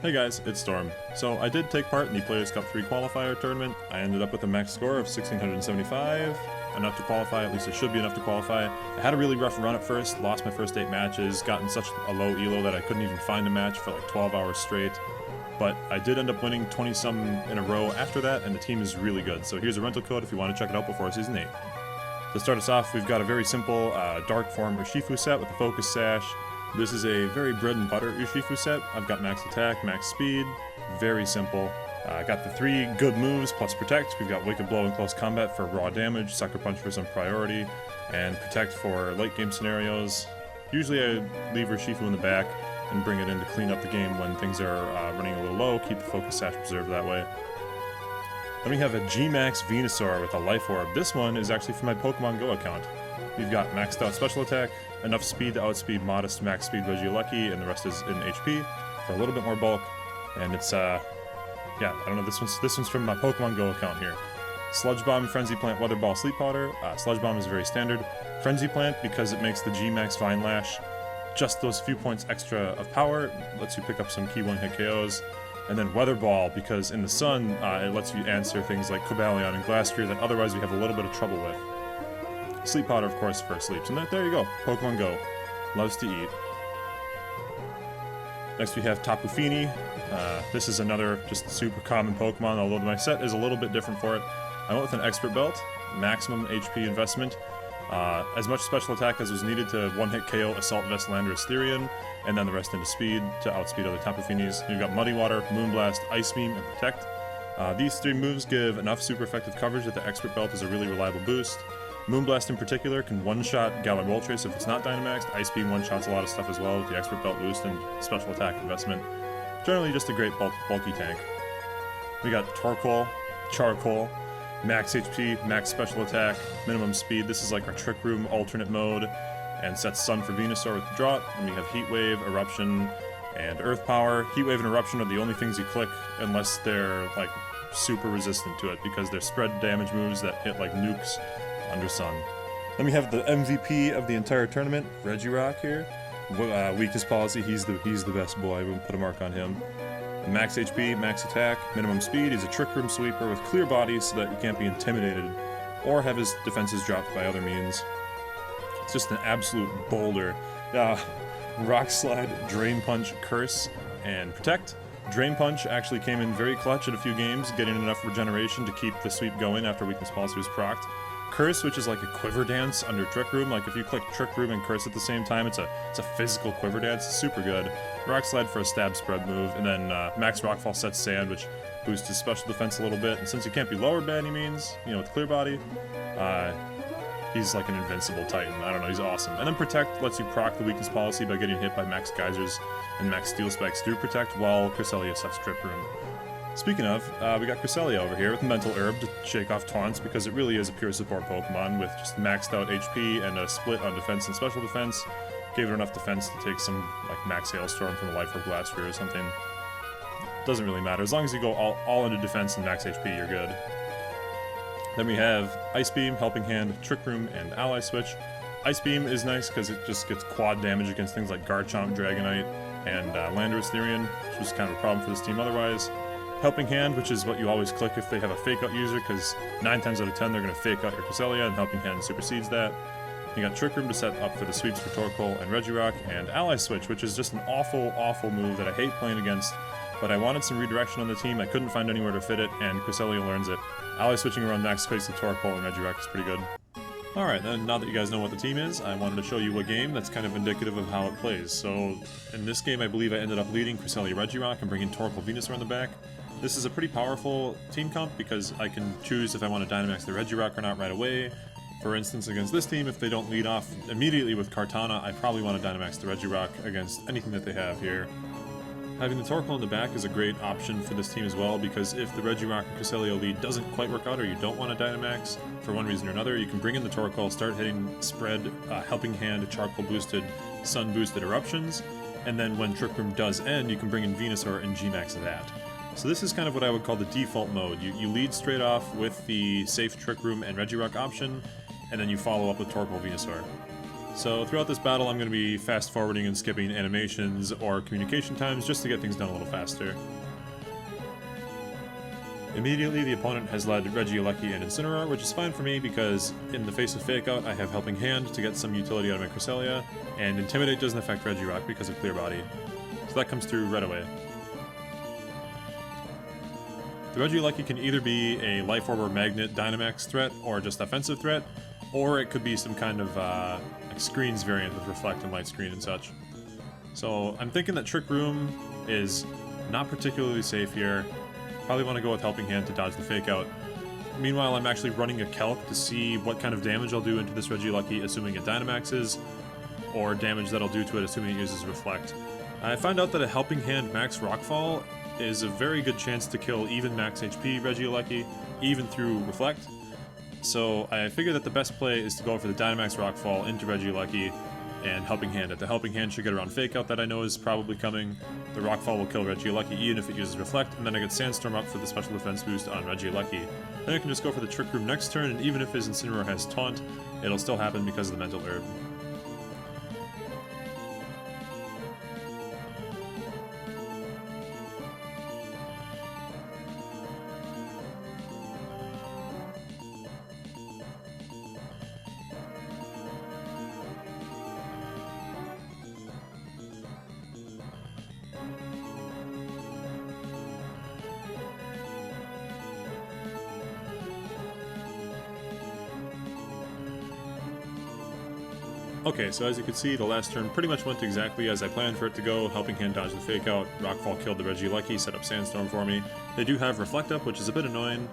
Hey guys, it's Storm. So I did take part in the Players Cup 3 qualifier tournament. I ended up with a max score of 1675, enough to qualify, at least it should be enough to qualify. I had a really rough run at first, lost my first 8 matches, got in such a low elo that I couldn't even find a match for like 12 hours straight. But I did end up winning 20-some in a row after that, and the team is really good. So here's a rental code if you want to check it out before Season 8. To start us off, we've got a very simple Dark Form Urshifu set with a Focus Sash. This is a very bread and butter Urshifu set. I've got max attack, max speed, very simple. I got the 3 good moves plus protect. We've got Wicked Blow in close combat for raw damage, Sucker Punch for some priority, and protect for late game scenarios. Usually I leave Urshifu in the back and bring it in to clean up the game when things are running a little low, keep the Focus Sash preserved that way. Then we have a G-Max Venusaur with a Life Orb. This one is actually from my Pokemon Go account. We've got maxed out special attack, enough speed to outspeed modest max speed Regirock+, and the rest is in HP for a little bit more bulk. And it's yeah, I don't know, this one's from my Pokemon Go account here. Sludge Bomb, Frenzy Plant, Weather Ball, Sleep Powder. Sludge Bomb is very standard. Frenzy Plant, because it makes the G-Max Vine Lash just those few points extra of power, lets you pick up some key one-hit KOs. And then Weather Ball, because in the sun, it lets you answer things like Cobalion and Glastrier that otherwise we have a little bit of trouble with. Sleep Powder, of course, for sleeps. And there you go, Pokemon Go. Loves to eat. Next we have Tapu Fini. This is another just super common Pokemon, although my set is a little bit different for it. I went with an Expert Belt, maximum HP investment, as much special attack as was needed to one-hit KO Assault Vest, Landorus, Therian, and then the rest into speed to outspeed other Tapu Finis. You've got Muddy Water, Moonblast, Ice Beam, and Protect. These 3 moves give enough super effective coverage that the Expert Belt is a really reliable boost. Moonblast in particular can one-shot Galar Moltres if it's not Dynamaxed. Ice Beam one-shots a lot of stuff as well with the Expert Belt boost and special attack investment. Generally just a great bulky tank. We got Torkoal, Charcoal, max HP, max special attack, minimum speed. This is like our Trick Room alternate mode, and sets Sun for Venusaur with Drought. And we have Heat Wave, Eruption, and Earth Power. Heat Wave and Eruption are the only things you click unless they're like super resistant to it, because they're spread damage moves that hit like nukes under Sun. Then we have the MVP of the entire tournament, Regirock here. Weakness policy, he's the best boy. We'll put a mark on him. Max HP, max attack, minimum speed. He's a Trick Room sweeper with clear body so that you can't be intimidated or have his defenses dropped by other means. It's just an absolute boulder. Rock Slide, Drain Punch, Curse, and Protect. Drain Punch actually came in very clutch in a few games, getting enough regeneration to keep the sweep going after Weakness Policy was procced. Curse, which is like a quiver dance under Trick Room. Like if you click Trick Room and Curse at the same time, it's a physical quiver dance. It's super good. Rock Slide for a stab spread move, and then Max Rockfall sets Sand, which boosts his special defense a little bit. And since you can't be lowered by any means, you know, with Clear Body, he's like an invincible Titan. I don't know, he's awesome. And then Protect lets you proc the Weakness Policy by getting hit by Max Geysers and Max Steel Spikes through Protect while Cresselia sets Trick Room. Speaking of, we got Cresselia over here with Mental Herb to shake off taunts, because it really is a pure support Pokemon with just maxed out HP and a split on defense and special defense. Gave it enough defense to take some like max Hailstorm from a Life Orb Glastrier or something. Doesn't really matter, as long as you go all into defense and max HP, you're good. Then we have Ice Beam, Helping Hand, Trick Room, and Ally Switch. Ice Beam is nice because it just gets quad damage against things like Garchomp, Dragonite, and Landorus Therian, which was kind of a problem for this team otherwise. Helping Hand, which is what you always click if they have a Fake Out user, because 9 times out of 10 they're going to Fake Out your Cresselia, and Helping Hand supersedes that. You got Trick Room to set up for the sweeps for Torkoal and Regirock, and Ally Switch, which is just an awful move that I hate playing against, but I wanted some redirection on the team. I couldn't find anywhere to fit it, and Cresselia learns it. Ally switching around max space to Torkoal and Regirock is pretty good. Alright, then now that you guys know what the team is, I wanted to show you a game that's kind of indicative of how it plays. So, in this game I believe I ended up leading Cresselia Regirock and bringing Torkoal Venusaur in the back. This is a pretty powerful team comp because I can choose if I want to Dynamax the Regirock or not right away. For instance, against this team, if they don't lead off immediately with Kartana, I probably want to Dynamax the Regirock against anything that they have here. Having the Torkoal in the back is a great option for this team as well, because if the Regirock and Cresselia lead doesn't quite work out, or you don't want to Dynamax for one reason or another, you can bring in the Torkoal, start hitting spread, Helping Hand, Charcoal boosted, Sun boosted eruptions, and then when Trick Room does end, you can bring in Venusaur and G-Max that. So this is kind of what I would call the default mode. You lead straight off with the safe Trick Room and Regirock option, and then you follow up with Torkoal Venusaur. So throughout this battle, I'm going to be fast forwarding and skipping animations or communication times just to get things done a little faster. Immediately, the opponent has led Regirock and Incineroar, which is fine for me because in the face of Fake Out, I have Helping Hand to get some utility out of my Cresselia, and Intimidate doesn't affect Regirock because of Clear Body. So that comes through right away. The Regirock can either be a Life Orb or Magnet Dynamax threat, or just offensive threat, or it could be some kind of like Screens variant with Reflect and Light Screen and such. So I'm thinking that Trick Room is not particularly safe here. Probably want to go with Helping Hand to dodge the Fake Out. Meanwhile, I'm actually running a calc to see what kind of damage I'll do into this Regirock, assuming it Dynamaxes, or damage that I'll do to it assuming it uses Reflect. I found out that a Helping Hand max Rockfall is a very good chance to kill even max HP Regirock, even through Reflect. So I figured that the best play is to go for the Dynamax Rockfall into Regirock and Helping Hand it. The Helping Hand should get around Fake Out that I know is probably coming. The Rockfall will kill Regirock even if it uses Reflect, and then I get Sandstorm up for the special defense boost on Regirock. Then I can just go for the Trick Room next turn, and even if his Incineroar has Taunt, it'll still happen because of the Mental Herb. Okay, so as you can see, the last turn pretty much went exactly as I planned for it to go. Helping Hand dodged the Fake Out, Rockfall killed the Regirock, set up Sandstorm for me. They do have Reflect up, which is a bit annoying,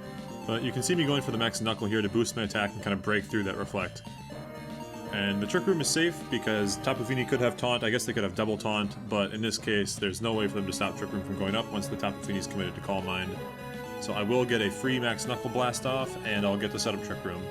but you can see me going for the Max Knuckle here to boost my attack and kind of break through that Reflect. And the Trick Room is safe because Tapu Fini could have Taunt, I guess they could have double Taunt, but in this case, there's no way for them to stop Trick Room from going up once the Tapu Fini is committed to Calm Mind. So I will get a free Max Knuckle Blast off, and I'll get to set up Trick Room.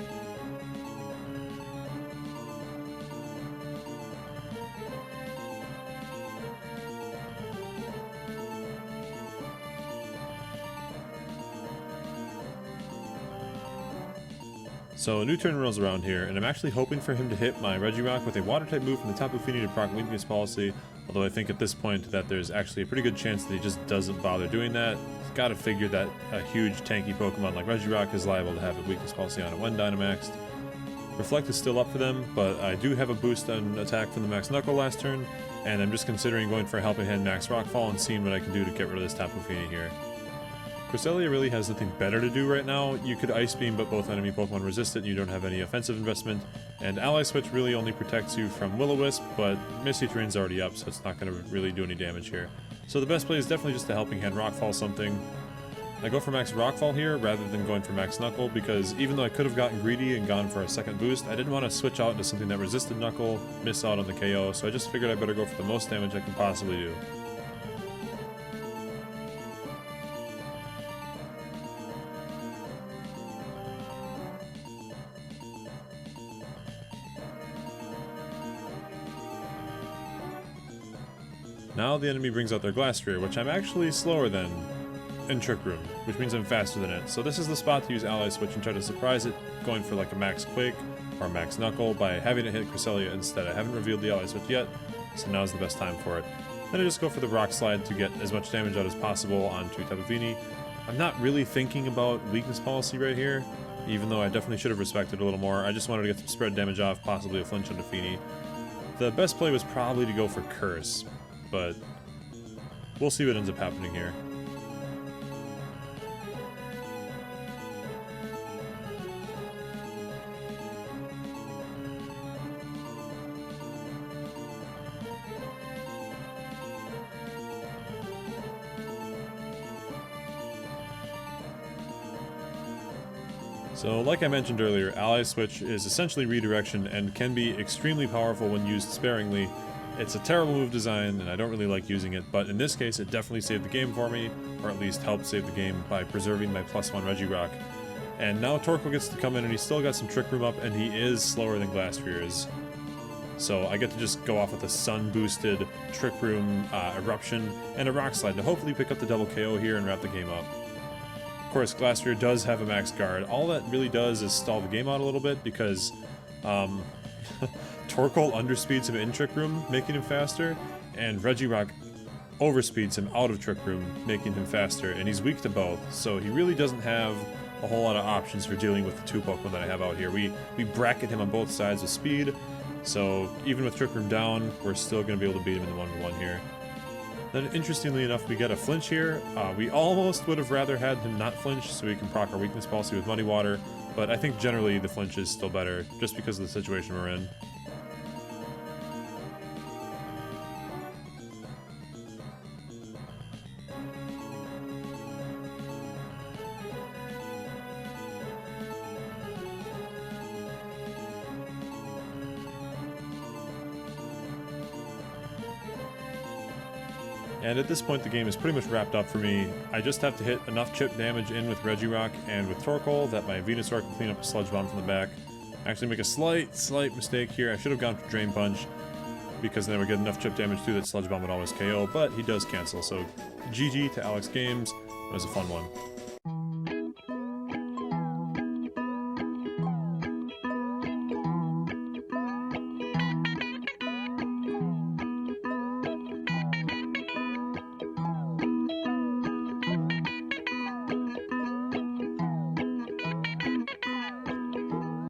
So a new turn rolls around here, and I'm actually hoping for him to hit my Regirock with a Water-type move from the Tapu Fini to proc Weakness Policy, although I think at this point that there's actually a pretty good chance that he just doesn't bother doing that. He's gotta figure that a huge tanky Pokemon like Regirock is liable to have a Weakness Policy on it when Dynamaxed. Reflect is still up for them, but I do have a boost on attack from the Max Knuckle last turn, and I'm just considering going for a Helping Hand Max Rockfall and seeing what I can do to get rid of this Tapu Fini here. Cresselia really has nothing better to do right now. You could Ice Beam, but both enemy Pokemon resist it and you don't have any offensive investment. And Ally Switch really only protects you from Will-O-Wisp, but Misty Terrain's already up, so it's not going to really do any damage here. So the best play is definitely just a Helping Hand Rockfall something. I go for Max Rockfall here rather than going for Max Knuckle, because even though I could have gotten greedy and gone for a second boost, I didn't want to switch out into something that resisted Knuckle, miss out on the KO, so I just figured I better go for the most damage I can possibly do. Now the enemy brings out their Glass Sphere, which I'm actually slower than in Trick Room, which means I'm faster than it. So this is the spot to use Ally Switch and try to surprise it, going for like a Max Quake or Max Knuckle by having it hit Cresselia instead. I haven't revealed the Ally Switch yet, so now's the best time for it. Then I just go for the Rock Slide to get as much damage out as possible onto Tapu Fini. I'm not really thinking about Weakness Policy right here, even though I definitely should have respected it a little more. I just wanted to get some spread damage off, possibly a flinch onto Fini. The best play was probably to go for Curse, but we'll see what ends up happening here. So, like I mentioned earlier, Ally Switch is essentially redirection and can be extremely powerful when used sparingly. It's a terrible move design, and I don't really like using it, but in this case it definitely saved the game for me, or at least helped save the game by preserving my +1 Regirock. And now Torkoal gets to come in, and he's still got some Trick Room up, and he is slower than Glass Sphere is. So I get to just go off with a Sun-boosted Trick Room Eruption and a Rock Slide to hopefully pick up the double KO here and wrap the game up. Of course, Glass Sphere does have a Max Guard. All that really does is stall the game out a little bit because Torkoal Torkoal underspeeds him in Trick Room, making him faster, and Regirock overspeeds him out of Trick Room, making him faster, and he's weak to both, so he really doesn't have a whole lot of options for dealing with the two Pokemon that I have out here. We bracket him on both sides with speed, so even with Trick Room down, we're still going to be able to beat him in the 1v1 here. Then, interestingly enough, we get a flinch here. We almost would have rather had him not flinch so we can proc our weakness policy with Muddy Water, but I think generally the flinch is still better, just because of the situation we're in. And at this point the game is pretty much wrapped up for me. I just have to hit enough chip damage in with Regirock and with Torkoal that my Venusaur can clean up a Sludge Bomb from the back. Actually make a slight mistake here. I should have gone for Drain Punch, because then I would get enough chip damage through that Sludge Bomb would always KO, but he does cancel, so GG to Alex Games. It was a fun one.